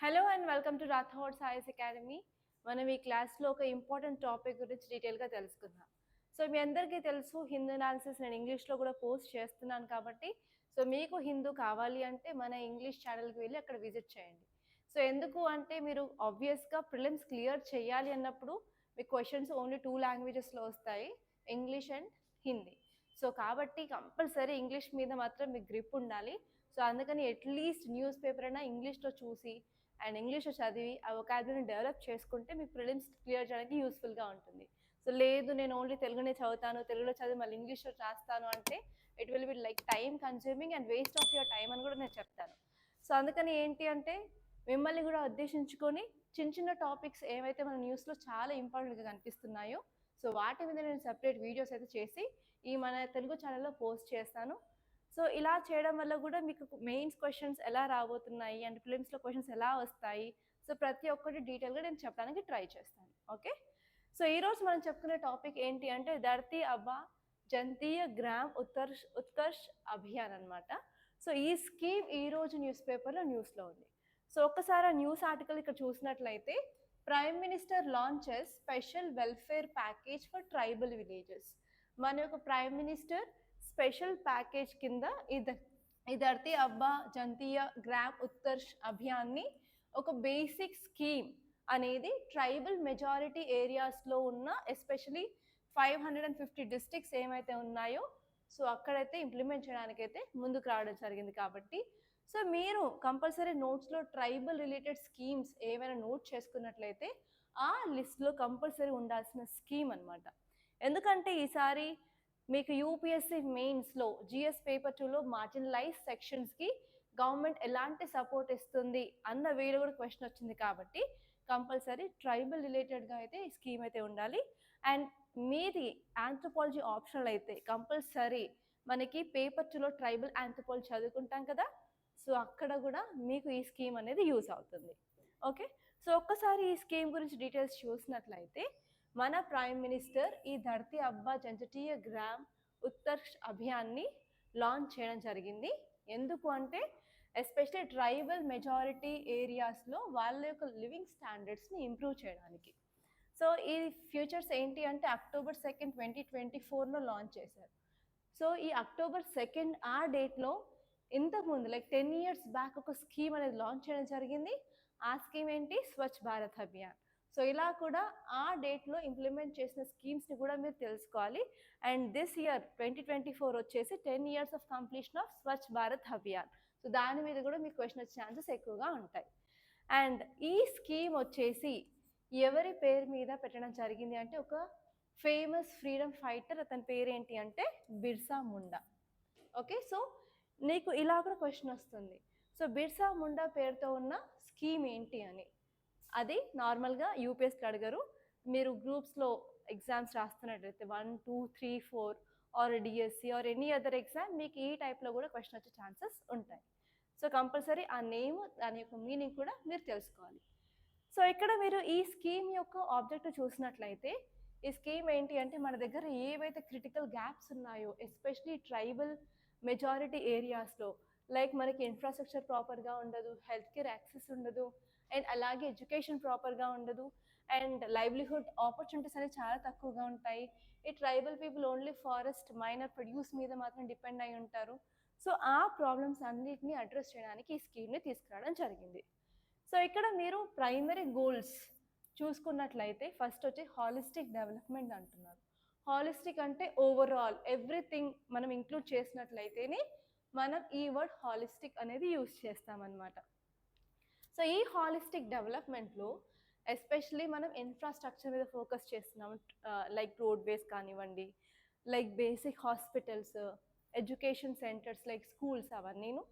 Hello and welcome to Rathod Sai's academy. మనం ఈ క్లాస్లో ఒక ఇంపార్టెంట్ టాపిక్ గురించి డీటెయిల్గా తెలుసుకుందాం. సో మీ అందరికీ తెలుసు, హిందూ అనాలిసిస్ నేను ఇంగ్లీష్లో కూడా పోస్ట్ చేస్తున్నాను కాబట్టి, సో మీకు హిందూ కావాలి అంటే మన ఇంగ్లీష్ ఛానల్కి వెళ్ళి అక్కడ విజిట్ చేయండి. సో ఎందుకు అంటే మీరు ఆబ్వియస్గా ప్రిలిమ్స్ క్లియర్ చేయాలి అన్నప్పుడు మీ క్వశ్చన్స్ ఓన్లీ 2 లాంగ్వేజెస్లో వస్తాయి, ఇంగ్లీష్ అండ్ హిందీ. సో కాబట్టి కంపల్సరీ ఇంగ్లీష్ మీద మాత్రం మీకు గ్రిప్ ఉండాలి. సో అందుకని అట్లీస్ట్ న్యూస్ పేపర్ అయినా ఇంగ్లీష్లో చూసి అండ్ ఇంగ్లీష్లో చదివి ఆ వొకాబులరీని డెవలప్ చేసుకుంటే మీకు ప్రిలిమ్స్ క్లియర్ చేయడానికి యూస్ఫుల్గా ఉంటుంది. సో లేదు నేను ఓన్లీ తెలుగునే చదువుతాను, తెలుగులో చదివి మళ్ళీ ఇంగ్లీష్లో రాస్తాను అంటే it will be like time consuming and waste of your time అని కూడా నేను చెప్తాను. సో అందుకని ఏంటి అంటే మిమ్మల్ని కూడా ఉద్దేశించుకొని చిన్న చిన్న టాపిక్స్ ఏవైతే మన న్యూస్లో చాలా ఇంపార్టెంట్గా కనిపిస్తున్నాయో సో వాటి మీద నేను సెపరేట్ వీడియోస్ అయితే చేసి ఈ మన తెలుగు ఛానల్లో పోస్ట్ చేస్తాను. సో ఇలా చేయడం వల్ల కూడా మీకు మెయిన్స్ క్వశ్చన్స్ ఎలా రాబోతున్నాయి అండ్ ప్రిలిమ్స్లో క్వశ్చన్స్ ఎలా వస్తాయి, సో ప్రతి ఒక్కటి డీటెయిల్గా నేను చెప్పడానికి ట్రై చేస్తాను. ఓకే, సో ఈరోజు మనం చెప్పుకునే టాపిక్ ఏంటి అంటే ధర్తీ అబ్బా జంతీయ గ్రామ్ ఉత్కర్ష్ అభియాన్ అనమాట. సో ఈ స్కీమ్ ఈరోజు న్యూస్ పేపర్లో న్యూస్లో ఉంది. సో ఒక్కసారి ఆ న్యూస్ ఆర్టికల్ ఇక్కడ చూసినట్లయితే prime minister launches special welfare package for tribal villages. మన యొక్క ప్రైమ్ మినిస్టర్ స్పెషల్ ప్యాకేజ్ కింద ఈ ధర్తీ అబ్బా జంతీయ గ్రామ్ ఉత్కర్ష్ అభియాన్ని ఒక బేసిక్ స్కీమ్ అనేది ట్రైబల్ మెజారిటీ ఏరియాస్లో ఉన్న ఎస్పెషలీ 550 డిస్ట్రిక్ట్స్ ఏమైతే ఉన్నాయో సో అక్కడైతే ఇంప్లిమెంట్ చేయడానికైతే ముందుకు రావడం జరిగింది. కాబట్టి సో మీరు కంపల్సరీ నోట్స్లో ట్రైబల్ రిలేటెడ్ స్కీమ్స్ ఏమైనా నోట్ చేసుకున్నట్లయితే ఆ లిస్ట్లో కంపల్సరీ ఉండాల్సిన స్కీమ్ అనమాట. ఎందుకంటే ఈసారి మీకు యూపీఎస్సీ మెయిన్స్లో జిఎస్ పేపర్ 2లో మార్జినలైజ్ సెక్షన్స్కి గవర్నమెంట్ ఎలాంటి సపోర్ట్ ఇస్తుంది అన్న వేలో కూడా క్వశ్చన్ వచ్చింది. కాబట్టి కంపల్సరీ ట్రైబల్ రిలేటెడ్గా అయితే ఈ స్కీమ్ అయితే ఉండాలి. అండ్ మీది ఆంథ్రోపాలజీ ఆప్షనల్ అయితే కంపల్సరీ మనకి పేపర్ 2లో ట్రైబల్ ఆంథ్రోపాలజీ చదువుకుంటాం కదా, సో అక్కడ కూడా మీకు ఈ స్కీమ్ అనేది యూజ్ అవుతుంది. ఓకే, సో ఒక్కసారి ఈ స్కీమ్ గురించి డీటెయిల్స్ చూసినట్లయితే మన ప్రైమ్ మినిస్టర్ ఈ ధర్తీ అబ్బా జంతీయ గ్రామ్ ఉత్కర్ష్ అభియాన్ని లాంచ్ చేయడం జరిగింది. ఎందుకు అంటే ఎస్పెషలీ ట్రైబల్ మెజారిటీ ఏరియాస్లో వాళ్ళ యొక్క లివింగ్ స్టాండర్డ్స్ని ఇంప్రూవ్ చేయడానికి. సో ఈ ఫ్యూచర్స్ ఏంటి అంటే అక్టోబర్ 2, 2024లో లాంచ్ చేశారు. సో ఈ అక్టోబర్ 2 ఆ డేట్లో ఇంతకుముందు లైక్ 10 years బ్యాక్ ఒక స్కీమ్ అనేది లాంచ్ చేయడం జరిగింది. ఆ స్కీమ్ ఏంటి, స్వచ్ఛ భారత్ అభియాన్. సో ఇలా కూడా ఆ డేట్లో ఇంప్లిమెంట్ చేసిన స్కీమ్స్ని కూడా మీరు తెలుసుకోవాలి. అండ్ దిస్ ఇయర్ 2024 వచ్చేసి 10 years of completion of Swachh Bharat Abhiyan. So దాని మీద కూడా మీకు క్వశ్చన్ వచ్చే ఛాన్సెస్ ఎక్కువగా ఉంటాయి. అండ్ ఈ స్కీమ్ వచ్చేసి ఎవరి పేరు మీద పెట్టడం జరిగింది అంటే ఒక ఫేమస్ ఫ్రీడమ్ ఫైటర్, అతని పేరు ఏంటి అంటే బిర్సా ముండా. ఓకే, సో నీకు ఇలా కూడా క్వశ్చన్ వస్తుంది, సో బిర్సా ముండా పేరుతో ఉన్న స్కీమ్ ఏంటి అని. అది నార్మల్గా యూపీఎస్కి అడగరు. మీరు గ్రూప్స్లో ఎగ్జామ్స్ రాస్తున్నట్లయితే 1, 2, 3, 4 or DSC or any other exam మీకు ఈ టైప్లో కూడా క్వశ్చన్ వచ్చే ఛాన్సెస్ ఉంటాయి. సో కంపల్సరీ ఆ నేమ్, దాని యొక్క మీనింగ్ కూడా మీరు తెలుసుకోవాలి. సో ఇక్కడ మీరు ఈ స్కీమ్ యొక్క ఆబ్జెక్టివ్ చూసినట్లయితే ఈ స్కీమ్ ఏంటి అంటే మన దగ్గర ఏవైతే క్రిటికల్ గ్యాప్స్ ఉన్నాయో ఎస్పెషలీ ట్రైబల్ మెజారిటీ ఏరియాస్లో లైక్ మనకి ఇన్ఫ్రాస్ట్రక్చర్ ప్రాపర్గా ఉండదు, హెల్త్ కేర్ యాక్సెస్ ఉండదు, అండ్ అలాగే ఎడ్యుకేషన్ ప్రాపర్గా ఉండదు, అండ్ లైవ్లీహుడ్ ఆపర్చునిటీస్ అనేవి చాలా తక్కువగా ఉంటాయి. ఈ tribal people only forest minor produce మీద మాత్రం డిపెండ్ అయి ఉంటారు. సో ఆ ప్రాబ్లమ్స్ అన్నిటిని అడ్రస్ చేయడానికి ఈ స్కీమ్ని తీసుకురావడం జరిగింది. సో ఇక్కడ మీరు ప్రైమరీ గోల్స్ చూసుకున్నట్లయితే ఫస్ట్ వచ్చి హాలిస్టిక్ డెవలప్మెంట్ అంటున్నారు. హాలిస్టిక్ అంటే ఓవరాల్ ఎవ్రీథింగ్ మనం ఇంక్లూడ్ చేసినట్లయితేనే మనం ఈ వర్డ్ హాలిస్టిక్ అనేది యూజ్ చేస్తామన్నమాట. సో ఈ హాలిస్టిక్ డెవలప్మెంట్లో ఎస్పెషలీ మనం ఇన్ఫ్రాస్ట్రక్చర్ మీద ఫోకస్ చేస్తున్నాం, లైక్ రోడ్వేస్ కానివ్వండి, like basic hospitals, education centres like schools అవన్నీను,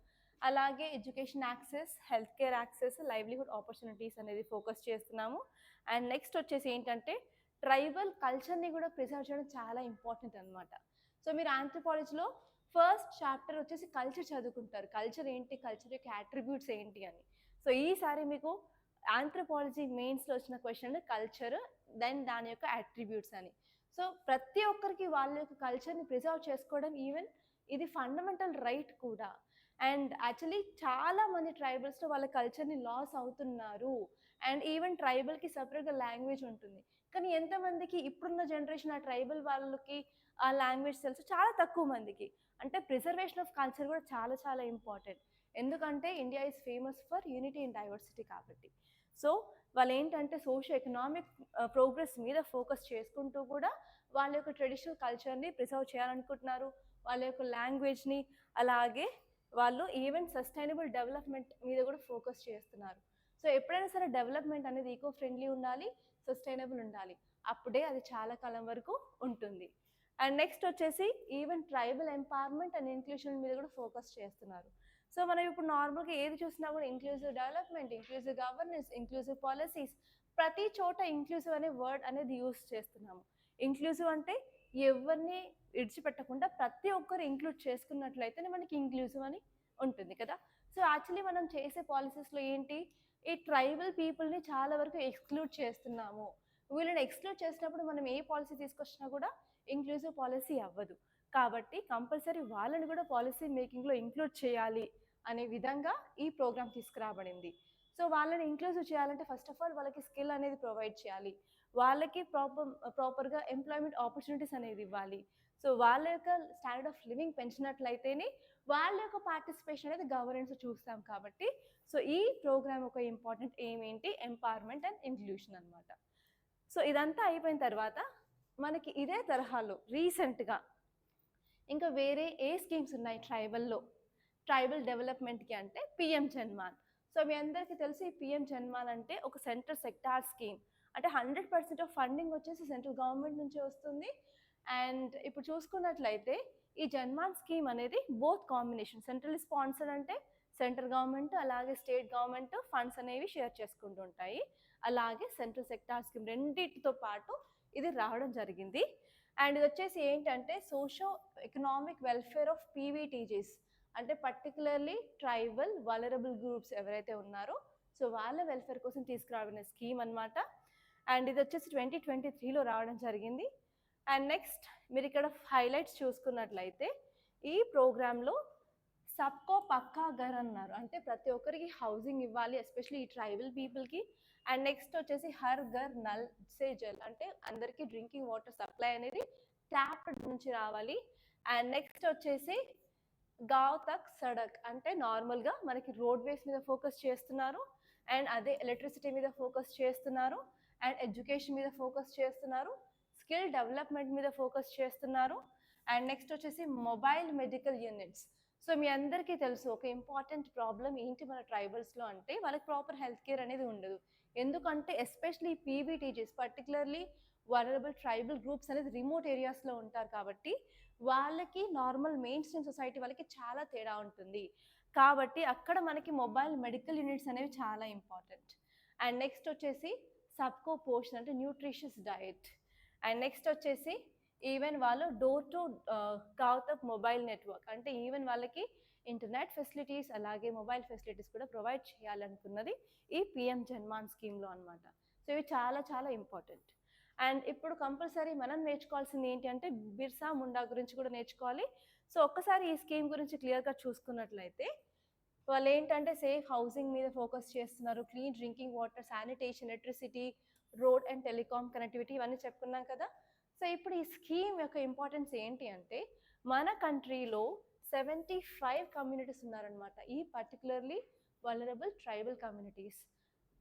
అలాగే education access, health care access, livelihood opportunities అనేది ఫోకస్ చేస్తున్నాము. అండ్ నెక్స్ట్ వచ్చేసి ఏంటంటే ట్రైబల్ కల్చర్ని కూడా ప్రిజర్వ్ చేయడం చాలా ఇంపార్టెంట్ అనమాట. సో మీరు ఆంథ్రోపాలజీలో ఫస్ట్ చాప్టర్ వచ్చేసి కల్చర్ చదువుకుంటారు, కల్చర్ ఏంటి, కల్చర్ యొక్క అట్రిబ్యూట్స్ ఏంటి అని. సో ఈసారి మీకు ఆంథ్రోపాలజీ మెయిన్స్లో వచ్చిన క్వశ్చన్ కల్చర్, దెన్ దాని యొక్క అట్రిబ్యూట్స్ అని. సో ప్రతి ఒక్కరికి వాళ్ళ యొక్క కల్చర్ని ప్రిజర్వ్ చేసుకోవడం ఈవెన్ ఇది ఫండమెంటల్ రైట్ కూడా. అండ్ యాక్చువల్లీ చాలా మంది ట్రైబల్స్లో వాళ్ళ కల్చర్ని లాస్ అవుతున్నారు. అండ్ ఈవెన్ ట్రైబల్కి సపరేట్గా లాంగ్వేజ్ ఉంటుంది. కానీ ఎంతమందికి ఇప్పుడున్న జనరేషన్ ఆ ట్రైబల్ వాళ్ళకి ఆ లాంగ్వేజ్ తెలుసు? చాలా తక్కువ మందికి. అంటే ప్రిజర్వేషన్ ఆఫ్ కల్చర్ కూడా చాలా చాలా ఇంపార్టెంట్. ఎందుకంటే India is famous for unity in diversity కాబట్టి. సో వాళ్ళు ఏంటంటే సోషియో ఎకనామిక్ ప్రోగ్రెస్ మీద ఫోకస్ చేసుకుంటూ కూడా వాళ్ళ యొక్క ట్రెడిషనల్ కల్చర్ని ప్రిజర్వ్ చేయాలనుకుంటున్నారు. వాళ్ళ యొక్క లాంగ్వేజ్ని, అలాగే వాళ్ళు ఈవెన్ సస్టైనబుల్ డెవలప్మెంట్ మీద కూడా ఫోకస్ చేస్తున్నారు. సో ఎప్పుడైనా సరే డెవలప్మెంట్ అనేది ఈకో ఫ్రెండ్లీ ఉండాలి, సస్టైనబుల్ ఉండాలి. అప్పుడే అది చాలా కాలం వరకు ఉంటుంది. అండ్ నెక్స్ట్ వచ్చేసి even tribal empowerment and inclusion మీద కూడా ఫోకస్ చేస్తున్నారు. సో మనం ఇప్పుడు నార్మల్గా ఏది చూసినా కూడా inclusive development, inclusive governance, inclusive policies, ప్రతి చోట ఇంక్లూజివ్ అనే వర్డ్ అనేది యూస్ చేస్తున్నాము. ఇంక్లూజివ్ అంటే ఎవరిని విడిచిపెట్టకుండా ప్రతి ఒక్కరు ఇంక్లూడ్ చేసుకున్నట్లయితేనే మనకి ఇంక్లూజివ్ అని ఉంటుంది కదా. సో యాక్చువల్లీ మనం చేసే పాలసీస్లో ఏంటి, ఈ ట్రైబల్ పీపుల్ని చాలా వరకు ఎక్స్క్లూడ్ చేస్తున్నాము. వీళ్ళని ఎక్స్క్లూడ్ చేసినప్పుడు మనం ఏ పాలసీ తీసుకొచ్చినా కూడా ఇంక్లూజివ్ పాలసీ అవ్వదు. కాబట్టి కంపల్సరీ వాళ్ళని కూడా పాలసీ మేకింగ్లో ఇంక్లూడ్ చేయాలి అనే విధంగా ఈ ప్రోగ్రామ్ తీసుకురాబడింది. సో వాళ్ళని ఇంక్లూజివ్ చేయాలంటే ఫస్ట్ ఆఫ్ ఆల్ వాళ్ళకి స్కిల్ అనేది ప్రొవైడ్ చేయాలి, వాళ్ళకి ప్రాపర్గా ఎంప్లాయ్మెంట్ ఆపర్చునిటీస్ అనేది ఇవ్వాలి. సో వాళ్ళ యొక్క స్టాండర్డ్ ఆఫ్ లివింగ్ పెంచినట్లయితేనే వాళ్ళ యొక్క పార్టిసిపేషన్ అనేది గవర్నెన్స్ చూస్తాం కాబట్టి. సో ఈ ప్రోగ్రామ్ ఒక ఇంపార్టెంట్ ఎయిమ్ ఏంటి, ఎంపవర్మెంట్ అండ్ ఇంక్లూషన్ అనమాట. సో ఇదంతా అయిపోయిన తర్వాత మనకి ఇదే తరహాలో రీసెంట్గా ఇంకా వేరే ఏ స్కీమ్స్ ఉన్నాయి ట్రైబల్లో, ట్రైబల్ డెవలప్మెంట్కి అంటే పిఎం జన్మాన్. సో మీ అందరికీ తెలిసి ఈ పిఎం జన్మాన్ అంటే ఒక సెంట్రల్ సెక్టార్ స్కీమ్. అంటే 100% ఆఫ్ ఫండింగ్ వచ్చేసి సెంట్రల్ గవర్నమెంట్ నుంచి వస్తుంది. అండ్ ఇప్పుడు చూసుకున్నట్లయితే ఈ జన్మాన్ స్కీమ్ అనేది బోత్ కాంబినేషన్, సెంట్రల్ స్పాన్సర్డ్ అంటే సెంట్రల్ గవర్నమెంట్ అలాగే స్టేట్ గవర్నమెంట్ ఫండ్స్ అనేవి షేర్ చేసుకుంటూ ఉంటాయి. అలాగే సెంట్రల్ సెక్టార్ స్కీమ్ రెండింటితో పాటు ఇది రావడం జరిగింది. అండ్ ఇది వచ్చేసి ఏంటంటే socio economic welfare of PVTGs, అంటే పర్టికులర్లీ ట్రైబల్ వలరబుల్ గ్రూప్స్ ఎవరైతే ఉన్నారో సో వాళ్ళ వెల్ఫేర్ కోసం తీసుకురావడం స్కీమ్ అనమాట. అండ్ ఇది వచ్చేసి 2023లో రావడం జరిగింది. అండ్ నెక్స్ట్ మీరు ఇక్కడ హైలైట్స్ చూసుకున్నట్లయితే ఈ ప్రోగ్రాంలో సబ్కో పక్కా ఘర్ అన్నారు, అంటే ప్రతి ఒక్కరికి హౌసింగ్ ఇవ్వాలి, ఎస్పెషలీ ఈ ట్రైబల్ పీపుల్కి. అండ్ నెక్స్ట్ వచ్చేసి హర్ ఘర్ నల్ సే జల్, అంటే అందరికీ డ్రింకింగ్ వాటర్ సప్లై అనేది ట్యాప్ నుంచి రావాలి. అండ్ నెక్స్ట్ వచ్చేసి గావ్ తక్ సడక్, అంటే నార్మల్గా మనకి రోడ్వేస్ మీద ఫోకస్ చేస్తున్నారు. అండ్ అదే ఎలక్ట్రిసిటీ మీద ఫోకస్ చేస్తున్నారు. అండ్ ఎడ్యుకేషన్ మీద ఫోకస్ చేస్తున్నారు. స్కిల్ డెవలప్మెంట్ మీద ఫోకస్ చేస్తున్నారు. అండ్ నెక్స్ట్ వచ్చేసి మొబైల్ మెడికల్ యూనిట్స్. సో మీ అందరికీ తెలుసు ఒక ఇంపార్టెంట్ ప్రాబ్లం ఏంటి మన ట్రైబల్స్లో అంటే వాళ్ళకి ప్రాపర్ హెల్త్ కేర్ అనేది ఉండదు. ఎందుకంటే especially PVTGs particularly vulnerable tribal groups అనేది రిమోట్ ఏరియాస్లో ఉంటారు కాబట్టి వాళ్ళకి నార్మల్ మెయిన్ స్ట్రీమ్ సొసైటీ వాళ్ళకి చాలా తేడా ఉంటుంది. కాబట్టి అక్కడ మనకి మొబైల్ మెడికల్ యూనిట్స్ అనేవి చాలా ఇంపార్టెంట్. అండ్ నెక్స్ట్ వచ్చేసి సబ్కో పోషన్, అంటే న్యూట్రిషియస్ డయట్. అండ్ నెక్స్ట్ వచ్చేసి ఈవెన్ వాళ్ళు డోర్ టు గావ్తక్ మొబైల్ నెట్వర్క్, అంటే ఈవెన్ వాళ్ళకి ఇంటర్నెట్ ఫెసిలిటీస్ అలాగే మొబైల్ ఫెసిలిటీస్ కూడా ప్రొవైడ్ చేయాలనుకున్నది ఈ పిఎం జన్మాన్ స్కీమ్లో అనమాట. సో ఇవి చాలా చాలా ఇంపార్టెంట్. అండ్ ఇప్పుడు కంపల్సరీ మనం నేర్చుకోవాల్సింది ఏంటి అంటే బిర్సా ముండా గురించి కూడా నేర్చుకోవాలి. సో ఒక్కసారి ఈ స్కీమ్ గురించి క్లియర్గా చూసుకున్నట్లయితే వాళ్ళు ఏంటంటే సేఫ్ హౌసింగ్ మీద ఫోకస్ చేస్తున్నారు, clean drinking water, sanitation, electricity, road and telecom connectivity ఇవన్నీ చెప్పుకున్నాం కదా. సో ఇప్పుడు ఈ స్కీమ్ యొక్క ఇంపార్టెన్స్ ఏంటి అంటే మన కంట్రీలో 75 కమ్యూనిటీస్ ఉన్నారనమాట, ఈ particularly vulnerable tribal communities.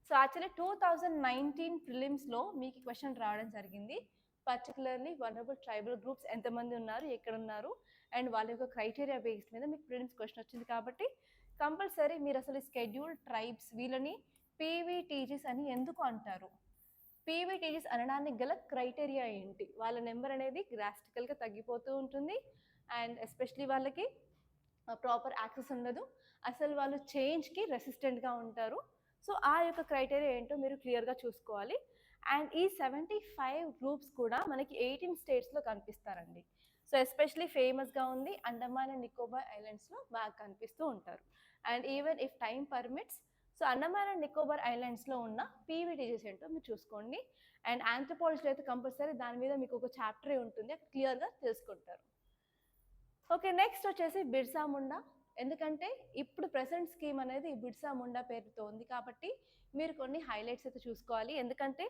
So actually 2019 ప్రిలిమ్స్లో మీకు క్వశ్చన్ రావడం జరిగింది, పర్టికులర్లీ వలరబుల్ ట్రైబల్ గ్రూప్స్ ఎంతమంది ఉన్నారు, ఎక్కడ ఉన్నారు, అండ్ వాళ్ళ యొక్క క్రైటీరియా బేస్డ్ మీద మీకు ప్రిలిమ్స్ క్వశ్చన్ వచ్చింది. కాబట్టి కంపల్సరీ మీరు అసలు స్కెడ్యూల్డ్ ట్రైబ్స్ వీళ్ళని పీవీటీజీస్ అని ఎందుకు అంటారు, పీవీటీజీస్ అనడానికి గల క్రైటీరియా ఏంటి, వాళ్ళ నెంబర్ అనేది డ్రాస్టికల్గా తగ్గిపోతూ ఉంటుంది. అండ్ ఎస్పెషలీ వాళ్ళకి ప్రాపర్ యాక్సెస్ ఉండదు, అసలు వాళ్ళు చేంజ్కి రెసిస్టెంట్గా ఉంటారు. సో ఆ యొక్క క్రైటీరియా ఏంటో మీరు క్లియర్గా చూసుకోవాలి. అండ్ ఈ 75 గ్రూప్స్ కూడా మనకి 18 స్టేట్స్లో కనిపిస్తారండి. సో ఎస్పెషలీ ఫేమస్గా ఉంది అండమాన్ అండ్ నికోబార్ ఐలాండ్స్లో బాగా కనిపిస్తూ ఉంటారు. And even if time permits so Andaman and Nicobar ఐలాండ్స్లో ఉన్న పీవీటీజీస్ ఏంటో మీరు చూసుకోండి. అండ్ ఆంథ్రోపాలజీలో అయితే కంపల్సరీ దాని మీద మీకు ఒక చాప్టరే ఉంటుంది, అక్కడ క్లియర్గా తెలుసుకుంటారు. ఓకే, నెక్స్ట్ వచ్చేసి బిర్సా ముండా ఎందుకంటే ఇప్పుడు ప్రెసెంట్ స్కీమ్ అనేది బిర్సా ముండా పేరుతో ఉంది కాబట్టి మీరు కొన్ని హైలైట్స్ అయితే చూసుకోవాలి. ఎందుకంటే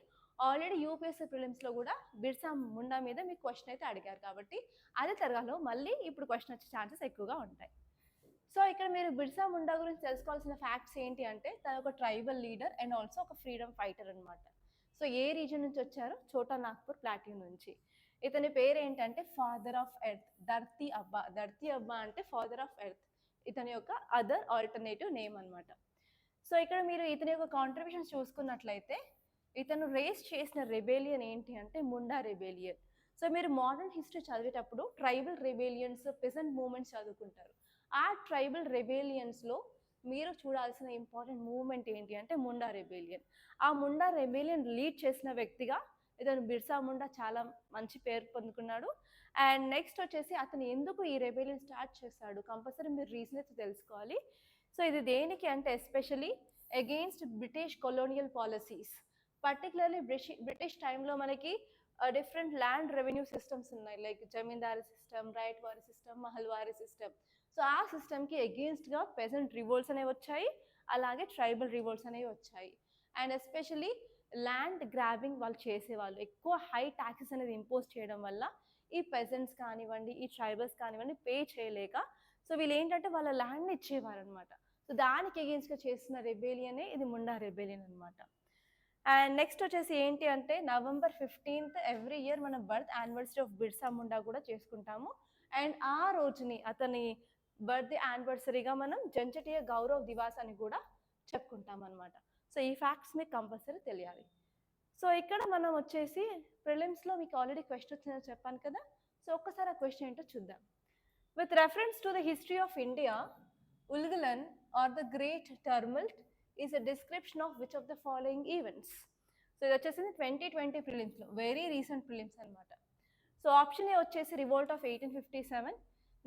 ఆల్రెడీ యూపీఎస్సీ ప్రిలిమ్స్లో కూడా బిర్సా ముండా మీద మీకు క్వశ్చన్ అయితే అడిగారు కాబట్టి అదే తరహాలో మళ్ళీ ఇప్పుడు క్వశ్చన్ వచ్చే ఛాన్సెస్ ఎక్కువగా ఉంటాయి. సో ఇక్కడ మీరు బిర్సా ముండా గురించి తెలుసుకోవాల్సిన ఫ్యాక్ట్స్ ఏంటి అంటే తను ఒక ట్రైబల్ లీడర్ అండ్ ఆల్సో ఒక ఫ్రీడమ్ ఫైటర్ అనమాట. సో ఏ రీజన్ నుంచి వచ్చారో చోటా నాగ్పూర్ ప్లాట్యూ నుంచి. ఇతని పేరు ఏంటంటే ఫాదర్ ఆఫ్ ఎర్త్, ధర్తీ అబ్బా. ధర్తీ అబ్బా అంటే ఫాదర్ ఆఫ్ ఎర్త్, ఇతని యొక్క అదర్ ఆల్టర్నేటివ్ నేమ్ అనమాట. సో ఇక్కడ మీరు ఇతని యొక్క కాంట్రిబ్యూషన్స్ చూసుకున్నట్లయితే ఇతను రేస్ చేసిన రెబేలియన్ ఏంటి అంటే ముండా రెబేలియన్. సో మీరు మోడర్న్ హిస్టరీ చదివేటప్పుడు ట్రైబల్ రెబేలియన్స్, పెసెంట్ మూవ్మెంట్స్ చదువుకుంటారు. ఆ ట్రైబల్ రెబేలియన్స్లో మీరు చూడాల్సిన ఇంపార్టెంట్ మూవ్మెంట్ ఏంటి అంటే ముండా రెబేలియన్. ఆ ముండా రెబేలియన్ లీడ్ చేసిన వ్యక్తిగా ఇతను బిర్సా ముండా చాలా మంచి పేరు పొందుకున్నాడు. అండ్ నెక్స్ట్ వచ్చేసి అతను ఎందుకు ఈ రెబేలియన్ స్టార్ట్ చేశాడు, కంపల్సరీ మీరు రీజన్ అయితే తెలుసుకోవాలి. సో ఇది దేనికి అంటే especially against British colonial policies. Particularly British టైంలో మనకి డిఫరెంట్ ల్యాండ్ రెవెన్యూ సిస్టమ్స్ ఉన్నాయి, లైక్ జమీందారీ సిస్టమ్, రైట్ వారీ సిస్టమ్, మహల్వారీ సిస్టమ్. సో ఆ సిస్టమ్కి అగెయిన్స్ట్గా పెజెంట్ రివోల్ట్స్ అనేవి వచ్చాయి, అలాగే ట్రైబల్ రివోల్ట్స్ అనేవి వచ్చాయి. అండ్ ఎస్పెషలీ ల్యాండ్ గ్రాబింగ్ వాళ్ళు చేసేవాళ్ళు, ఎక్కువ హై ట్యాక్సెస్ అనేది ఇంపోజ్ చేయడం వల్ల ఈ పెజెంట్స్ కానివ్వండి, ఈ ట్రైబల్స్ కానివ్వండి పే చేయలేక సో వీళ్ళు ఏంటంటే వాళ్ళ ల్యాండ్ని ఇచ్చేవారు అనమాట. సో దానికి అగెయిన్స్ట్గా చేసిన రెబేలియనే ఇది ముండా రెబేలియన్ అనమాట. అండ్ నెక్స్ట్ వచ్చేసి ఏంటి అంటే November 15th ఎవ్రీ ఇయర్ మనం birth anniversary of Birsa Munda కూడా చేసుకుంటాము. అండ్ ఆ రోజుని అతని బర్త్డే యానివర్సరీగా మనం జంజటీయ గౌరవ్ దివాస్ అని కూడా చెప్పుకుంటాం అనమాట. సో ఈ ఫ్యాక్ట్స్ మీకు కంపల్సరీ తెలియాలి. సో ఇక్కడ మనం వచ్చేసి ప్రిలిమ్స్లో మీకు ఆల్రెడీ క్వశ్చన్ వచ్చిందని చెప్పాను కదా. సో ఒక్కసారి ఆ క్వశ్చన్ ఏంటో చూద్దాం. With reference to the history of India, Ulgulan or the great tumult is a description of which of the following events. So ఇది వచ్చేసింది 2020 ప్రిలిమ్స్లో, వెరీ రీసెంట్ ప్రిలిమ్స్ అనమాట. సో ఆప్షన్ ఏ వచ్చేసి రివోల్ట్ ఆఫ్ 1857,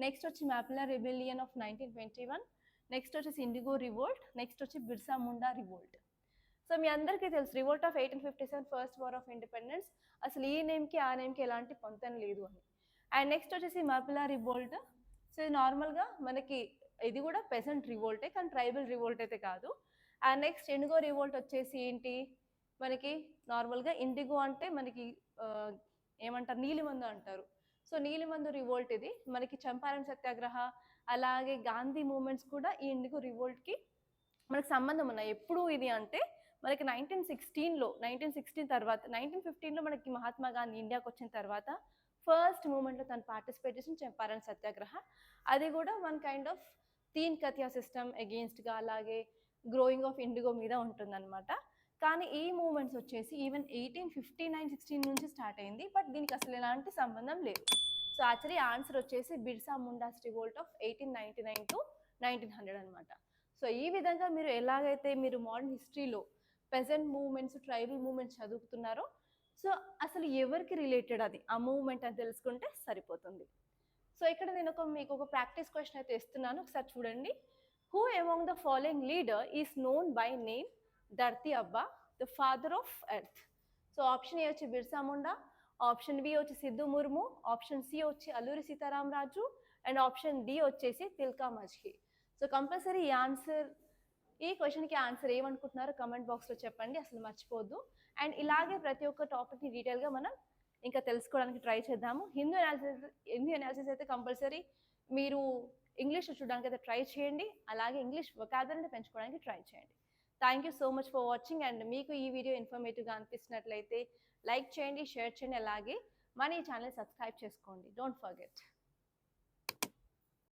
నెక్స్ట్ వచ్చి Moplah rebellion of 1921, next వచ్చేసి indigo revolt, next వచ్చి Birsa Munda revolt. So మీ అందరికీ తెలుసు revolt of 1857 first war of independence, అసలు ఈ నేమ్కి ఆ నేమ్కి ఎలాంటి పొంతన లేదు అని. అండ్ నెక్స్ట్ వచ్చేసి మాప్లా రివోల్ట్. సో ఇది నార్మల్గా మనకి ఇది కూడా పెసెంట్ రివోల్టే, కానీ ట్రైబల్ రివోల్ట్ అయితే కాదు. అండ్ నెక్స్ట్ ఇండిగో రివోల్ట్ వచ్చేసి ఏంటి మనకి నార్మల్గా ఇండిగో అంటే మనకి ఏమంటారు నీలిమందు అంటారు. సో నీలిమందు రివోల్ట్ ఇది మనకి చంపారన్ సత్యాగ్రహ అలాగే గాంధీ మూమెంట్స్ కూడా ఈ ఇండిగో రివోల్ట్కి మనకి సంబంధం ఉన్నాయి. ఎప్పుడు ఇది అంటే మనకి 1916 తర్వాత 1915లో మనకి మహాత్మా గాంధీ ఇండియాకి వచ్చిన తర్వాత ఫస్ట్ మూమెంట్లో తను పార్టిసిపేట్ చేసిన చంపారన్ సత్యాగ్రహ. అది కూడా one kind of Teen కథియా system అగెయిన్స్ట్గా అలాగే గ్రోయింగ్ ఆఫ్ ఇండిగో మీద ఉంటుందన్నమాట. కానీ ఈ మూమెంట్స్ వచ్చేసి ఈవెన్ 1859-16 నుంచి స్టార్ట్ అయింది, బట్ దీనికి అసలు ఎలాంటి సంబంధం లేదు. సో యాక్చువల్లీ ఆన్సర్ వచ్చేసి బిర్సా ముండాస్ రివోల్ట్ ఆఫ్ 1899 to 1900 అనమాట. సో ఈ విధంగా మీరు ఎలాగైతే మీరు మోడర్న్ హిస్టరీలో పెజెంట్ మూవ్మెంట్స్, ట్రైబల్ మూవ్మెంట్స్ చదువుతున్నారో సో అసలు ఎవరికి రిలేటెడ్ అది ఆ మూవ్మెంట్ అని తెలుసుకుంటే సరిపోతుంది. సో ఇక్కడ నేను మీకు ఒక ప్రాక్టీస్ క్వశ్చన్ అయితే ఇస్తున్నాను, ఒకసారి చూడండి. Who among the following leader is known by name Dharti Abba, the father of earth? So option A వచ్చి బిర్సా ముండా, ఆప్షన్ బి వచ్చి సిద్ధు ముర్ము, ఆప్షన్ సి వచ్చి Alluri Sitaramaraju, and option D వచ్చేసి తిల్కా మజ్హి. సో కంపల్సరీ ఈ క్వశ్చన్కి ఆన్సర్ ఏమనుకుంటున్నారో కమెంట్ బాక్స్లో చెప్పండి, అసలు మర్చిపోద్దు. అండ్ ఇలాగే ప్రతి ఒక్క టాపిక్ని డీటెయిల్గా మనం ఇంకా తెలుసుకోవడానికి ట్రై చేద్దాము. హిందూ అనాలిసిస్ అయితే కంపల్సరీ మీరు ఇంగ్లీష్లో చూడడానికి అయితే ట్రై చేయండి, అలాగే ఇంగ్లీష్ వొకాబులరీని పెంచుకోవడానికి ట్రై చేయండి. Thank you so much for watching. And మీకు ఈ వీడియో ఇన్ఫర్మేటివ్గా అనిపిస్తున్నట్లయితే లైక్ చేయండి, షేర్ చేయండి, అలాగే మన ఈ ఛానల్ సబ్స్క్రైబ్ చేసుకోండి. Don't forget.